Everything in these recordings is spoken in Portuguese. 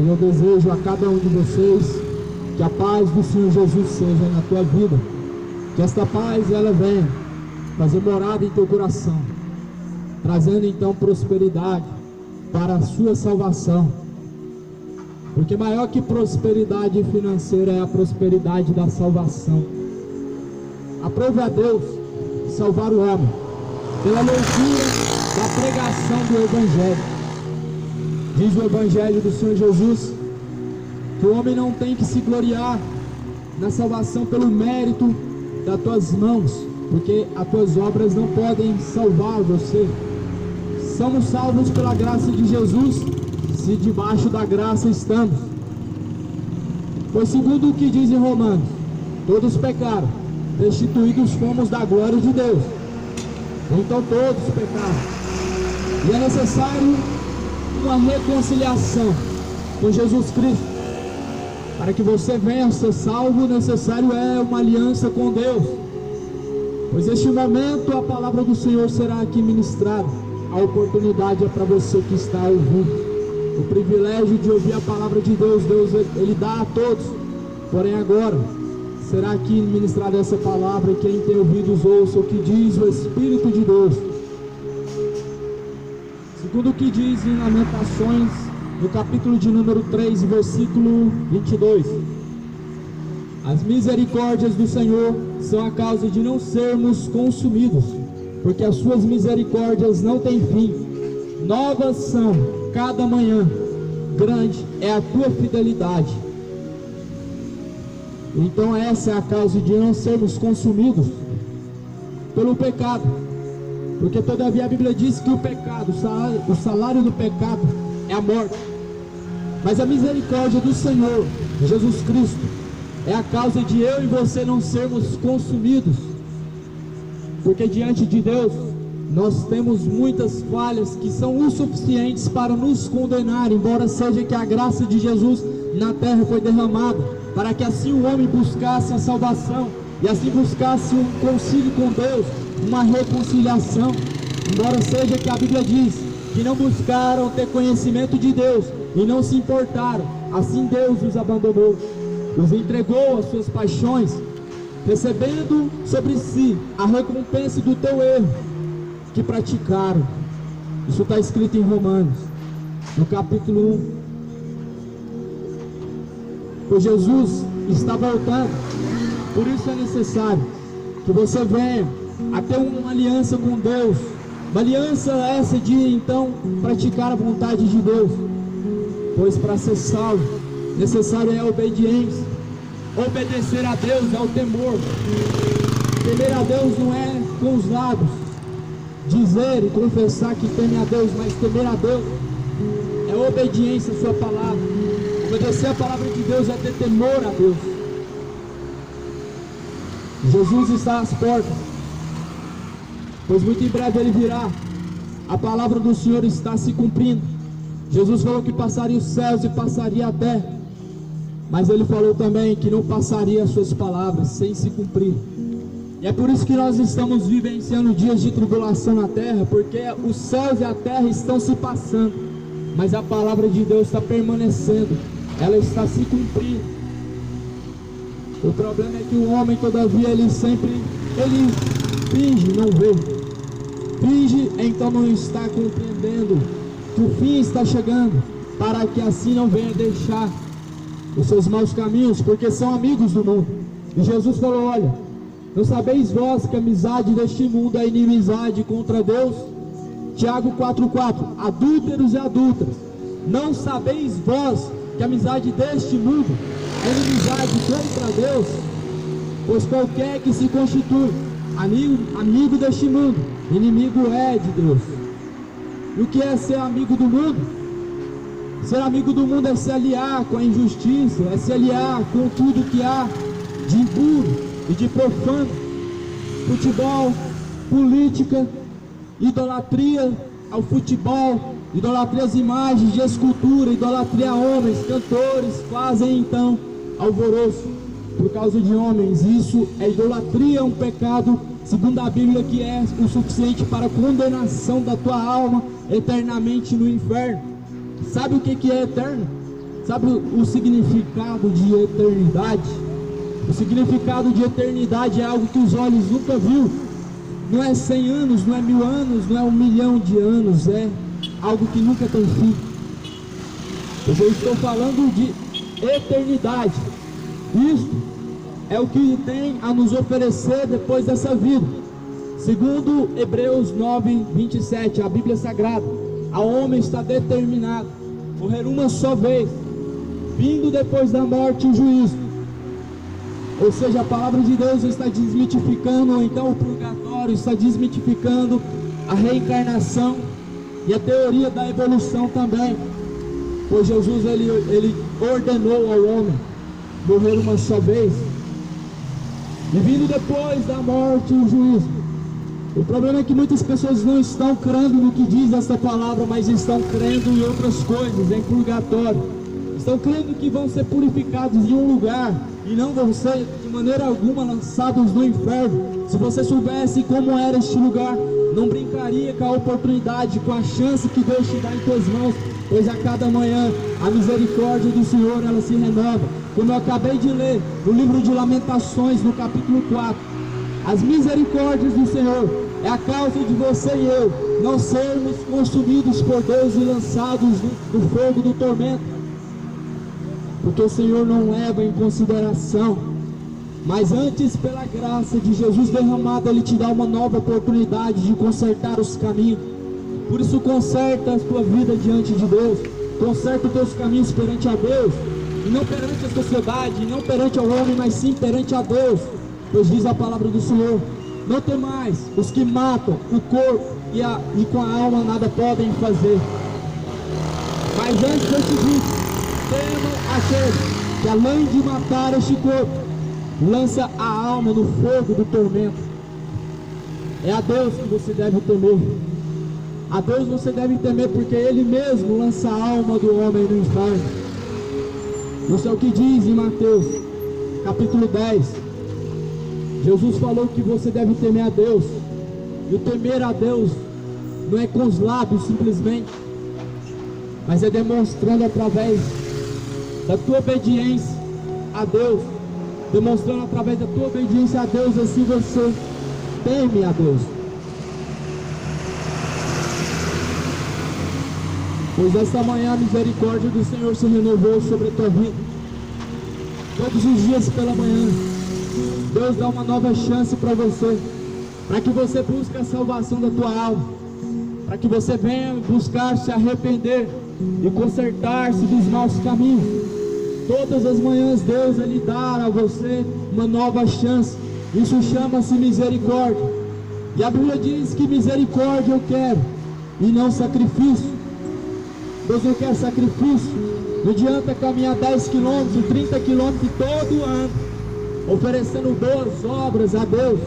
Eu desejo a cada um de vocês que a paz do Senhor Jesus seja na tua vida, que esta paz ela venha fazer morada em teu coração, trazendo então prosperidade para a sua salvação, porque maior que prosperidade financeira é a prosperidade da salvação. Aprove a Deus salvar o homem pela loucura da pregação do Evangelho. Diz o Evangelho do Senhor Jesus que o homem não tem que se gloriar na salvação pelo mérito das tuas mãos, porque as tuas obras não podem salvar você. Somos salvos pela graça de Jesus, se debaixo da graça estamos. Pois segundo o que diz em Romanos, todos pecaram, destituídos fomos da glória de Deus. Então todos pecaram, e é necessário uma reconciliação com Jesus Cristo. Para que você venha a ser salvo, necessário é uma aliança com Deus. Pois neste momento a palavra do Senhor será aqui ministrada. A oportunidade é para você que está ouvindo. O privilégio de ouvir a palavra de Deus, Ele dá a todos. Porém agora será aqui ministrada essa palavra, e quem tem ouvidos ouça o que diz o Espírito de Deus. Segundo o que diz em Lamentações, no capítulo de número 3, versículo 22. As misericórdias do Senhor são a causa de não sermos consumidos, porque as suas misericórdias não têm fim. Novas são cada manhã, grande é a tua fidelidade. Então essa é a causa de não sermos consumidos pelo pecado. Porque todavia a Bíblia diz que o pecado, o salário do pecado é a morte. Mas a misericórdia do Senhor Jesus Cristo é a causa de eu e você não sermos consumidos. Porque diante de Deus nós temos muitas falhas que são o suficientes para nos condenar, embora seja que a graça de Jesus na terra foi derramada, para que assim o homem buscasse a salvação, e assim buscasse um concílio com Deus, uma reconciliação. Embora seja que a Bíblia diz que não buscaram ter conhecimento de Deus e não se importaram, assim Deus os abandonou, os entregou às suas paixões, recebendo sobre si a recompensa do teu erro que praticaram. Isso está escrito em Romanos, no capítulo 1. Pois Jesus está voltando, por isso é necessário que você venha a ter uma aliança com Deus, uma aliança essa de então praticar a vontade de Deus. Pois para ser salvo, necessário é a obediência. Obedecer a Deus é o temor. Temer a Deus não é com os lábios, dizer e confessar que teme a Deus, mas temer a Deus é obediência à sua palavra. Obedecer a palavra de Deus é ter temor a Deus. Jesus está às portas, pois muito em breve Ele virá. A palavra do Senhor está se cumprindo. Jesus falou que passaria os céus e passaria a terra, mas Ele falou também que não passaria as suas palavras sem se cumprir. E é por isso que nós estamos vivenciando dias de tribulação na terra, porque os céus e a terra estão se passando, mas a palavra de Deus está permanecendo, ela está se cumprindo. O problema é que o homem, todavia, ele finge não ver, finge então não está compreendendo que o fim está chegando, para que assim não venha deixar os seus maus caminhos, porque são amigos do mundo. E Jesus falou: olha, não sabeis vós que a amizade deste mundo é inimizade contra Deus? Tiago 4,4. Adúlteros e adúlteras, não sabeis vós que a amizade deste mundo é inimizade contra Deus? Pois qualquer que se constitui amigo deste mundo, inimigo é de Deus. E o que é ser amigo do mundo? Ser amigo do mundo é se aliar com a injustiça, é se aliar com tudo que há de impuro e de profano. Futebol, política, idolatria ao futebol, idolatria às imagens de escultura, idolatria a homens, cantores, fazem então alvoroço por causa de homens. Isso é idolatria, é um pecado, segundo a Bíblia, que é o suficiente para a condenação da tua alma eternamente no inferno. Sabe o que é eterno? Sabe o significado de eternidade? O significado de eternidade é algo que os olhos nunca viu. Não é 100 anos, não é 1000 anos, não é 1 milhão de anos, é algo que nunca tem fim. Pois eu estou falando de eternidade. Isto é o que tem a nos oferecer depois dessa vida. Segundo Hebreus 9:27, a Bíblia Sagrada, ao homem está determinado morrer uma só vez, vindo depois da morte o juízo. Ou seja, a palavra de Deus está desmitificando então o purgatório, está desmitificando a reencarnação e a teoria da evolução também. Pois Jesus ele ordenou ao homem morrer uma só vez, e vindo depois da morte o juízo. O problema é que muitas pessoas não estão crendo no que diz essa palavra, mas estão crendo em outras coisas, em purgatório. Estão crendo que vão ser purificados em um lugar e não vão ser de maneira alguma lançados no inferno. Se você soubesse como era este lugar, não brincaria com a oportunidade, com a chance que Deus te dá em tuas mãos, pois a cada manhã a misericórdia do Senhor ela se renova. Como eu acabei de ler no livro de Lamentações, no capítulo 4, as misericórdias do Senhor é a causa de você e eu não sermos consumidos por Deus e lançados no fogo do tormento, porque o Senhor não leva em consideração, mas antes, pela graça de Jesus derramada, Ele te dá uma nova oportunidade de consertar os caminhos. Por isso, conserta a tua vida diante de Deus, conserta os teus caminhos perante a Deus, e não perante a sociedade, e não perante ao homem, mas sim perante a Deus. Pois diz a palavra do Senhor: não temais os que matam o corpo e com a alma nada podem fazer. Mas antes eu te digo, temam aquele que além de matar este corpo, lança a alma no fogo do tormento. É a Deus que você deve temer. A Deus você deve temer, porque Ele mesmo lança a alma do homem no inferno. Isso é o que diz em Mateus capítulo 10. Jesus falou que você deve temer a Deus. E o temer a Deus não é com os lábios simplesmente, mas é demonstrando através da tua obediência a Deus. Demonstrando através da tua obediência a Deus, assim você teme a Deus. Pois esta manhã a misericórdia do Senhor se renovou sobre a tua vida. Todos os dias pela manhã Deus dá uma nova chance para você, para que você busque a salvação da tua alma, para que você venha buscar se arrepender e consertar-se dos maus caminhos. Todas as manhãs Deus Ele dá a você uma nova chance. Isso chama-se misericórdia. E a Bíblia diz que misericórdia eu quero e não sacrifício. Deus não quer sacrifício. Não adianta caminhar 10 quilômetros, 30 quilômetros todo ano, oferecendo boas obras a Deus,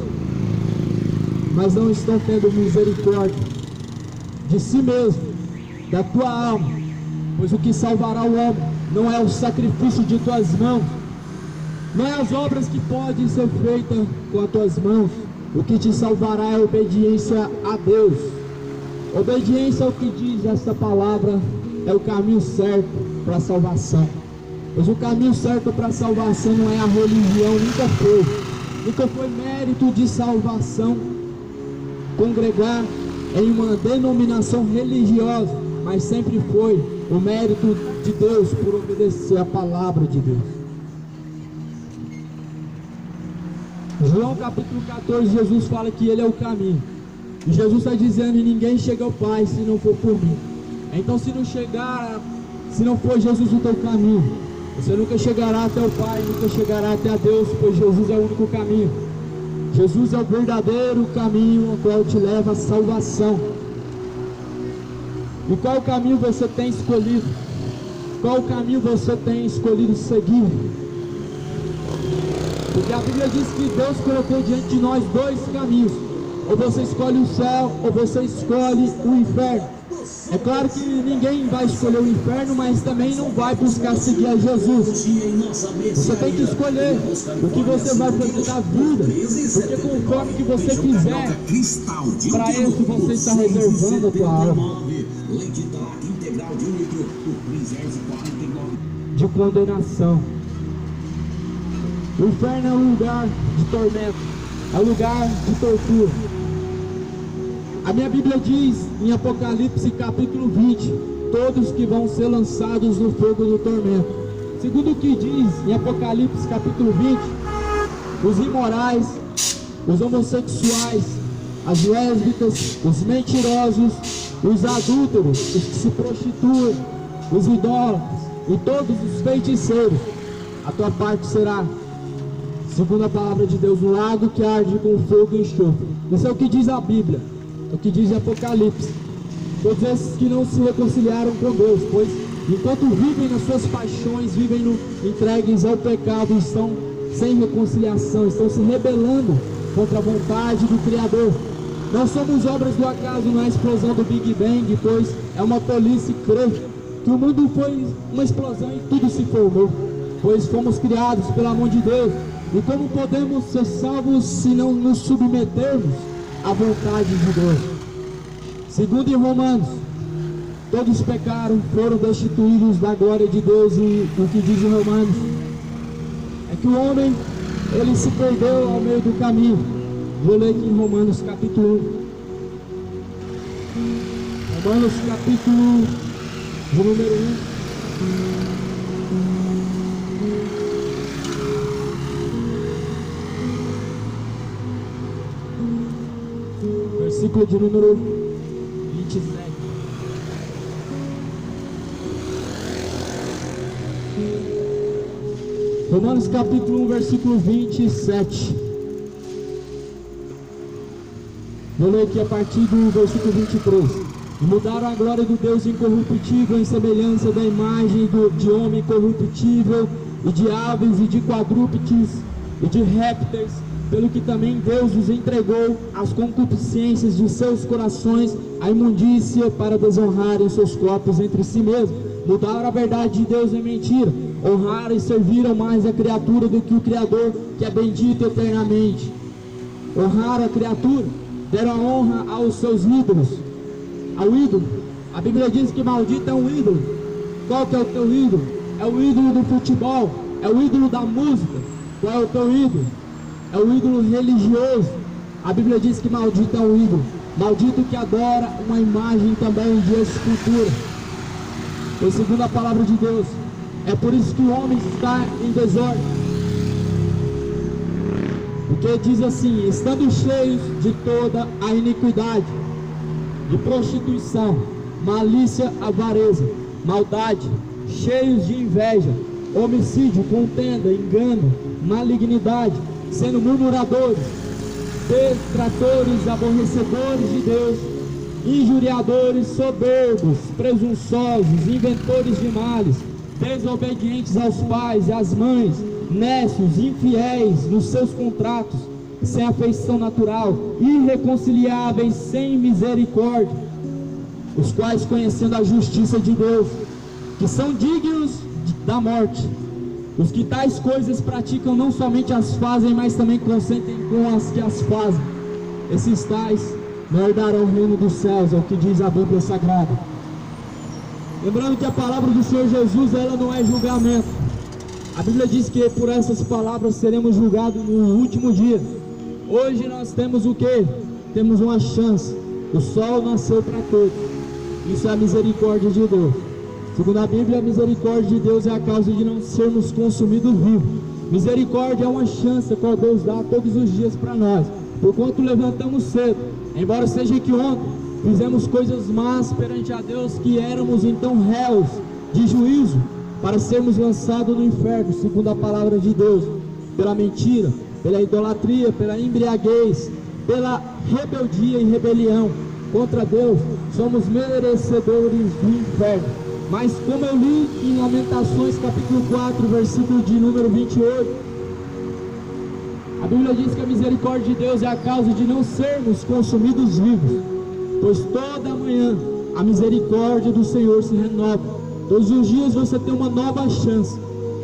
mas não estão tendo misericórdia de si mesmo, da tua alma. Pois o que salvará o homem não é o sacrifício de tuas mãos, não é as obras que podem ser feitas com as tuas mãos. O que te salvará é a obediência a Deus. Obediência ao que diz esta palavra é o caminho certo para a salvação. Pois o caminho certo para a salvação não é a religião, nunca foi mérito de salvação congregar em uma denominação religiosa, mas sempre foi o mérito de Deus por obedecer a palavra de Deus. João capítulo 14, Jesus fala que Ele é o caminho, e Jesus está dizendo: ninguém chega ao Pai se não for por mim. Então, se não for Jesus o teu caminho, você nunca chegará até o Pai, nunca chegará até a Deus, pois Jesus é o único caminho. Jesus é o verdadeiro caminho, ao qual te leva à salvação. E qual caminho você tem escolhido? Qual caminho você tem escolhido seguir? Porque a Bíblia diz que Deus colocou diante de nós dois caminhos: ou você escolhe o céu, ou você escolhe o inferno. É claro que ninguém vai escolher o inferno, mas também não vai buscar seguir a Jesus. Você tem que escolher o que você vai fazer da vida, porque conforme que você quiser, para isso você está reservando a tua alma de condenação. O inferno é um lugar de tormento, é um lugar de tortura. A minha Bíblia diz em Apocalipse capítulo 20, todos que vão ser lançados no fogo do tormento. Segundo o que diz em Apocalipse capítulo 20, os imorais, os homossexuais, as lésbicas, os mentirosos, os adúlteros, os que se prostituem, os idólatras e todos os feiticeiros, a tua parte será, segundo a palavra de Deus, um lago que arde com fogo e enxofre. Isso é o que diz a Bíblia. O que diz Apocalipse. Todos esses que não se reconciliaram com Deus, pois enquanto vivem nas suas paixões, vivem entregues ao pecado, estão sem reconciliação, estão se rebelando contra a vontade do Criador. Não somos obras do acaso, não é a explosão do Big Bang, pois é uma tolice crer que o mundo foi uma explosão e tudo se formou, pois fomos criados pela mão de Deus. E como podemos ser salvos se não nos submetermos a vontade de Deus? Segundo em Romanos, todos pecaram, foram destituídos da glória de Deus. E o que diz em Romanos é que o homem, ele se perdeu ao meio do caminho. Vou ler aqui em Romanos capítulo 1. Romanos capítulo de número 1. Versículo de número 27. Romanos capítulo 1, versículo 27. Vou ler aqui a partir do versículo 23. E mudaram a glória do Deus incorruptível em semelhança da imagem de homem corruptível, e de aves, e de quadrúpedes, e de répteis, pelo que também Deus os entregou às concupiscências de seus corações, à imundícia, para desonrarem seus corpos entre si mesmos. Mudaram a verdade de Deus em mentira, honraram e serviram mais a criatura do que o Criador, que é bendito eternamente. Honraram a criatura, deram a honra aos seus ídolos, ao ídolo. A Bíblia diz que maldito é um ídolo. Qual que é o teu ídolo? É o ídolo do futebol, é o ídolo da música. Qual é o teu ídolo? É o ídolo religioso. A Bíblia diz que maldito é o ídolo, maldito que adora uma imagem também de escultura. E segundo a palavra de Deus, é por isso que o homem está em desordem. Porque diz assim: estando cheios de toda a iniquidade, de prostituição, malícia, avareza, maldade, cheios de inveja, homicídio, contenda, engano, malignidade, sendo murmuradores, detratores, aborrecedores de Deus, injuriadores, soberbos, presunçosos, inventores de males, desobedientes aos pais e às mães, nécios, infiéis nos seus contratos, sem afeição natural, irreconciliáveis, sem misericórdia, os quais, conhecendo a justiça de Deus, que são dignos da morte, os que tais coisas praticam, não somente as fazem, mas também consentem com as que as fazem. Esses tais não herdarão o reino dos céus, é o que diz a Bíblia Sagrada. Lembrando que a palavra do Senhor Jesus, ela não é julgamento. A Bíblia diz que por essas palavras seremos julgados no último dia. Hoje nós temos o que? Temos uma chance. O sol nasceu para todos. Isso é a misericórdia de Deus. Segundo a Bíblia, a misericórdia de Deus é a causa de não sermos consumidos vivos. Misericórdia é uma chance que Deus dá todos os dias para nós, porquanto levantamos cedo, embora seja que ontem fizemos coisas más perante a Deus, que éramos então réus de juízo, para sermos lançados no inferno, segundo a palavra de Deus, pela mentira, pela idolatria, pela embriaguez, pela rebeldia e rebelião. contra Deus, somos merecedores do inferno. Mas como eu li em Lamentações capítulo 4, versículo de número 28, a Bíblia diz que a misericórdia de Deus é a causa de não sermos consumidos vivos, pois toda manhã a misericórdia do Senhor se renova. Todos os dias você tem uma nova chance,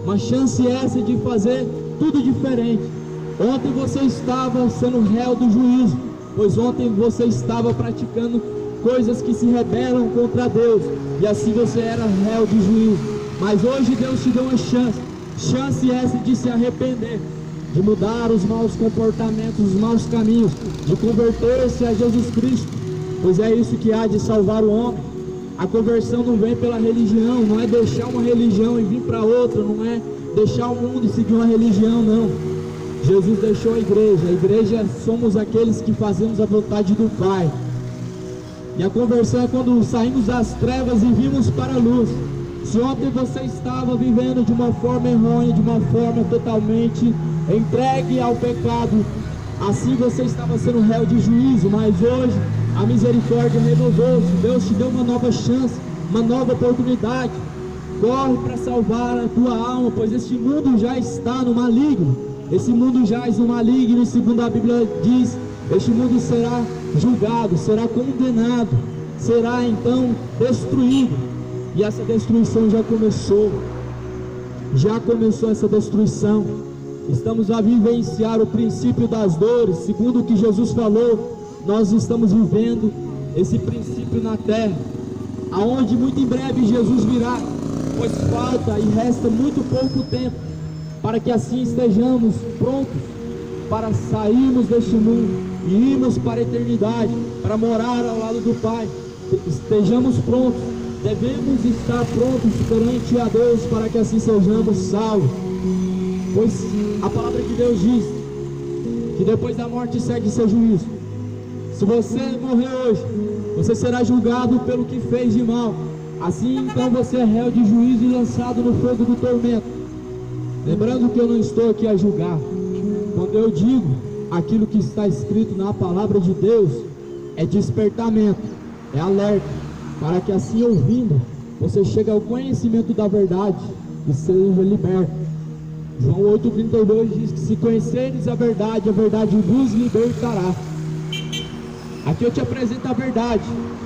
uma chance essa de fazer tudo diferente. Ontem você estava sendo réu do juízo, pois ontem você estava praticando coisas que se rebelam contra Deus, e assim você era réu de juízo. Mas hoje Deus te deu uma chance essa de se arrepender, de mudar os maus comportamentos, os maus caminhos, de converter-se a Jesus Cristo, pois é isso que há de salvar o homem. A conversão não vem pela religião, não é deixar uma religião e vir para outra, não é deixar o mundo e seguir uma religião, não. Jesus deixou a igreja somos aqueles que fazemos a vontade do Pai. E a conversão é quando saímos das trevas e vimos para a luz. Se ontem você estava vivendo de uma forma errônea, de uma forma totalmente entregue ao pecado, assim você estava sendo réu de juízo, mas hoje a misericórdia renovou-se. Deus te deu uma nova chance, uma nova oportunidade. Corre para salvar a tua alma, pois este mundo já está no maligno. Esse mundo jaz no maligno, e segundo a Bíblia diz, este mundo será julgado, será condenado, será então destruído. E essa destruição já começou essa destruição. Estamos a vivenciar o princípio das dores, segundo o que Jesus falou. Nós estamos vivendo esse princípio na terra, aonde muito em breve Jesus virá, pois falta e resta muito pouco tempo, para que assim estejamos prontos para sairmos deste mundo e irmos para a eternidade, para morar ao lado do Pai. Estejamos prontos, devemos estar prontos perante a Deus, para que assim sejamos salvos, pois a palavra de Deus diz que depois da morte segue seu juízo. Se você morrer hoje, você será julgado pelo que fez de mal. Assim então você é réu de juízo e lançado no fogo do tormento. Lembrando que eu não estou aqui a julgar. Quando eu digo aquilo que está escrito na palavra de Deus, é despertamento, é alerta, para que assim ouvindo, você chegue ao conhecimento da verdade e seja liberto. João 8,32 diz que se conheceres a verdade vos libertará. Aqui eu te apresento a verdade,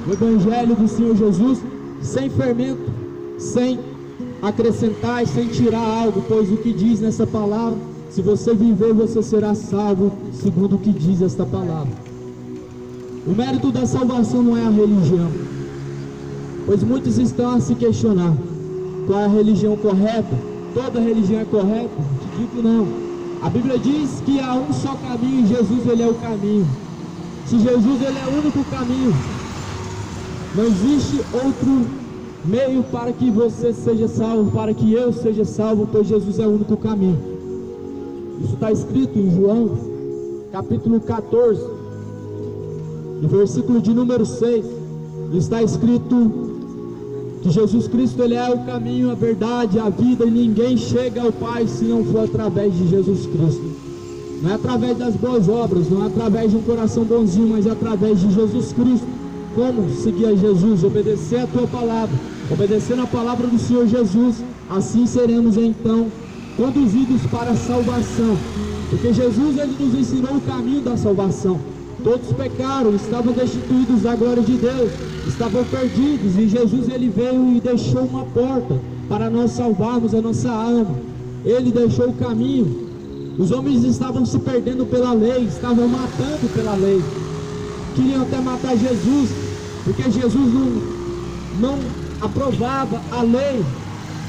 o Evangelho do Senhor Jesus, sem fermento, sem acrescentar e sem tirar algo, pois o que diz nessa palavra, se você viver, você será salvo, segundo o que diz esta palavra. O mérito da salvação não é a religião, pois muitos estão a se questionar qual é a religião correta. Toda religião é correta? Te digo não. A Bíblia diz que há um só caminho, e Jesus ele é o caminho. Se Jesus ele é o único caminho, não existe outro meio para que você seja salvo, para que eu seja salvo, pois Jesus é o único caminho. Isso está escrito em João capítulo 14, no versículo de número 6, está escrito que Jesus Cristo ele é o caminho, a verdade, a vida, e ninguém chega ao Pai se não for através de Jesus Cristo. Não é através das boas obras, não é através de um coração bonzinho, mas é através de Jesus Cristo. Como seguir a Jesus? Obedecer a tua palavra, obedecendo a palavra do Senhor Jesus, assim seremos então conduzidos para a salvação, porque Jesus ele nos ensinou o caminho da salvação. Todos pecaram, estavam destituídos da glória de Deus, estavam perdidos, e Jesus ele veio e deixou uma porta para nós salvarmos a nossa alma. Ele deixou o caminho. Os homens estavam se perdendo pela lei, estavam matando pela lei, queriam até matar Jesus, porque Jesus não aprovava a lei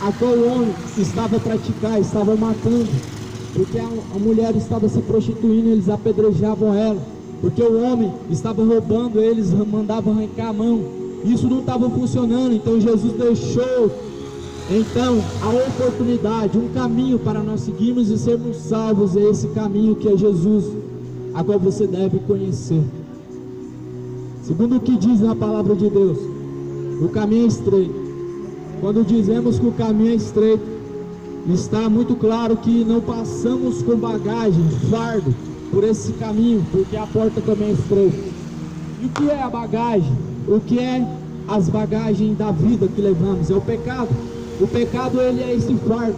a qual o homem estava a praticar, estava matando, porque a mulher estava se prostituindo, eles apedrejavam ela, porque o homem estava roubando, eles mandavam arrancar a mão. Isso não estava funcionando, então Jesus deixou então a oportunidade, um caminho para nós seguirmos e sermos salvos. É esse caminho que é Jesus, a qual você deve conhecer. Segundo o que diz na palavra de Deus, o caminho é estreito. Quando dizemos que o caminho é estreito, está muito claro que não passamos com bagagem, fardo, por esse caminho, porque a porta também é estreita. E o que é a bagagem? O que é as bagagens da vida que levamos? É o pecado. O pecado, ele é esse fardo.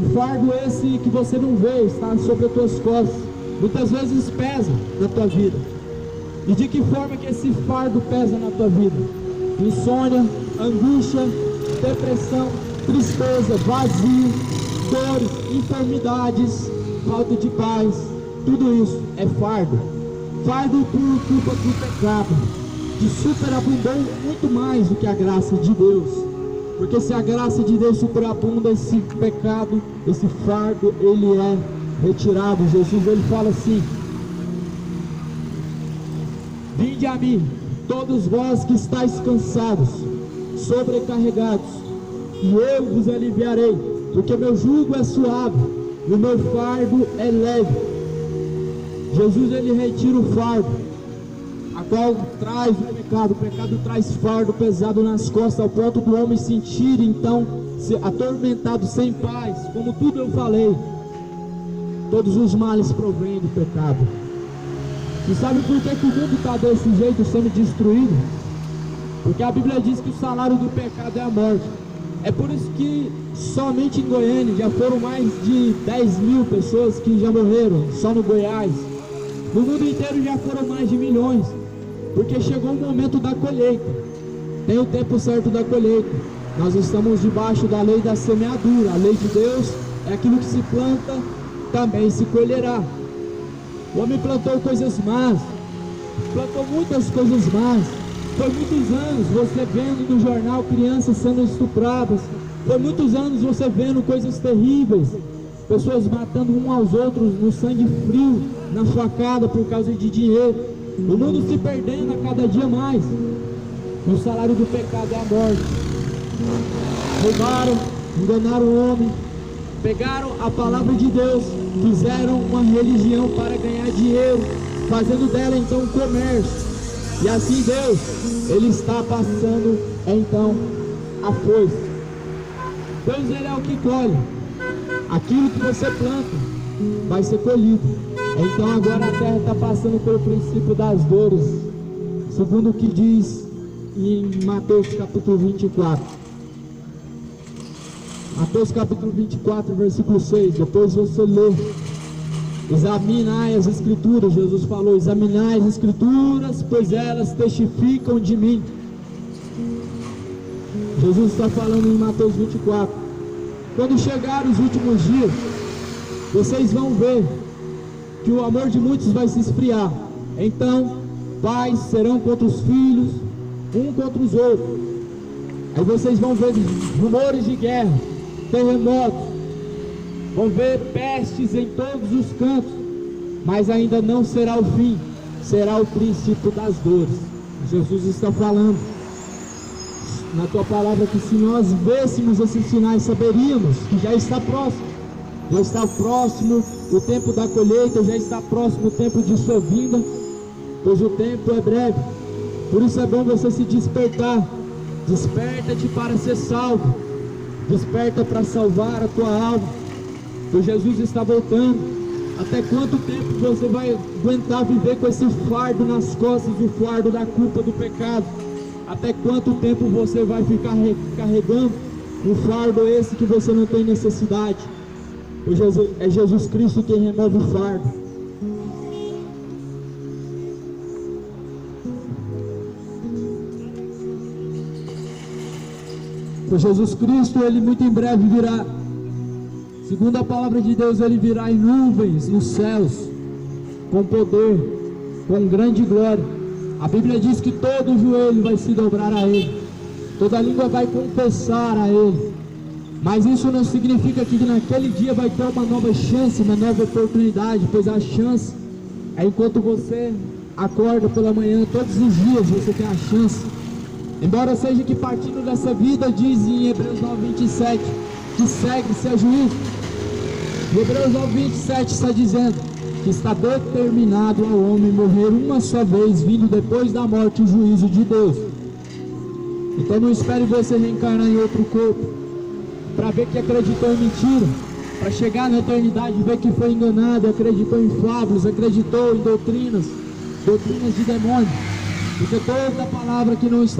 Um fardo esse que você não vê, está sobre as tuas costas. Muitas vezes pesa na tua vida. E de que forma que esse fardo pesa na tua vida? Insônia, angústia, depressão, tristeza, vazio, dores, enfermidades, falta de paz. Tudo isso é fardo. Fardo por culpa do pecado, que superabundou muito mais do que a graça de Deus. Porque se a graça de Deus superabunda, esse pecado, esse fardo, ele é retirado. Jesus, ele fala assim: vinde a mim, todos vós que estáis cansados, sobrecarregados, e eu vos aliviarei, porque meu jugo é suave, e o meu fardo é leve. Jesus, ele retira o fardo, a qual traz o pecado. O pecado traz fardo pesado nas costas, ao ponto do homem sentir, então, atormentado, sem paz. Como tudo eu falei, todos os males provêm do pecado. E sabe por que o mundo está desse jeito, sendo destruído? Porque a Bíblia diz que o salário do pecado é a morte. É por isso que somente em Goiânia já foram mais de 10 mil pessoas que já morreram, só no Goiás. No mundo inteiro já foram mais de milhões, porque chegou o momento da colheita. Tem o tempo certo da colheita. Nós estamos debaixo da lei da semeadura. A lei de Deus é aquilo que se planta, também se colherá. O homem plantou coisas más, plantou muitas coisas más. Foi muitos anos você vendo no jornal crianças sendo estupradas. Foi muitos anos você vendo coisas terríveis, pessoas matando uns aos outros no sangue frio, na facada, por causa de dinheiro. O mundo se perdendo a cada dia mais. O salário do pecado é a morte. Roubaram, enganaram o homem, pegaram a palavra de Deus, fizeram uma religião para ganhar dinheiro, fazendo dela então um comércio. E assim Deus, ele está passando então a foice. Deus, ele é o que colhe. Aquilo que você planta vai ser colhido. Então agora a terra está passando pelo princípio das dores, segundo o que diz em Mateus capítulo 24. Mateus capítulo 24, versículo 6. Depois você lê: examinai as escrituras. Jesus falou: examinai as escrituras, pois elas testificam de mim. Jesus está falando em Mateus 24. Quando chegar os últimos dias, vocês vão ver que o amor de muitos vai se esfriar. Então pais serão contra os filhos, um contra os outros. Aí vocês vão ver rumores de guerra, terremotos, vão ver pestes em todos os cantos. Mas ainda não será o fim, será o princípio das dores. Jesus está falando na tua palavra que se nós vêssemos esses sinais, saberíamos que já está próximo. Já está próximo o tempo da colheita, já está próximo o tempo de sua vinda, pois o tempo é breve. Por isso é bom você se despertar. Desperta-te para ser salvo. Desperta para salvar a tua alma, pois Jesus está voltando. Até quanto tempo você vai aguentar viver com esse fardo nas costas, o fardo da culpa do pecado? Até quanto tempo você vai ficar carregando um fardo esse que você não tem necessidade? Pois é Jesus Cristo quem remove o fardo. Pois Jesus Cristo, ele muito em breve virá. Segundo a palavra de Deus, ele virá em nuvens nos céus, com poder, com grande glória. A Bíblia diz que todo joelho vai se dobrar a ele, toda língua vai confessar a ele. Mas isso não significa que naquele dia vai ter uma nova chance, uma nova oportunidade, pois a chance é enquanto você acorda pela manhã. Todos os dias você tem a chance. Embora seja que partindo dessa vida, diz em Hebreus 9:27, que segue-se a juízo. Hebreus 9:27 está dizendo que está determinado ao homem morrer uma só vez, vindo depois da morte o juízo de Deus. Então não espere você reencarnar em outro corpo para ver que acreditou em mentira, para chegar na eternidade e ver que foi enganado, acreditou em fábulas, acreditou em doutrinas de demônio. Porque toda palavra que não está